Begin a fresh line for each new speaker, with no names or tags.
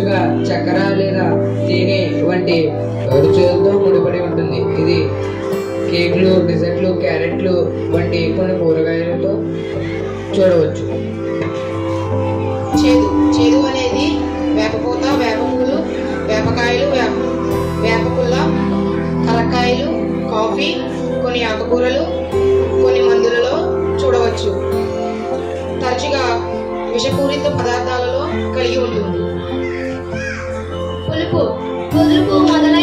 తరచుగా చక్కెర లేదా తేనె వంటి రుచులతో ముడిపడి ఉంటుంది. ఇది కేకులు, డిజర్ట్లు, క్యారెట్లు వంటి కొన్ని కూరగాయలతో చూడవచ్చు.
చేదు అనేది వేపపూత, వేపపూలు, వేపకాయలు, వేపపుల్ల, కలక్కాయలు, కాఫీ, కొన్ని ఆకుకూరలు, కొన్ని మందులలో చూడవచ్చు. తరచుగా విషపూరిత పదార్థాలలో కలిగి ఉంటుంది.
పులుపు మొదలగు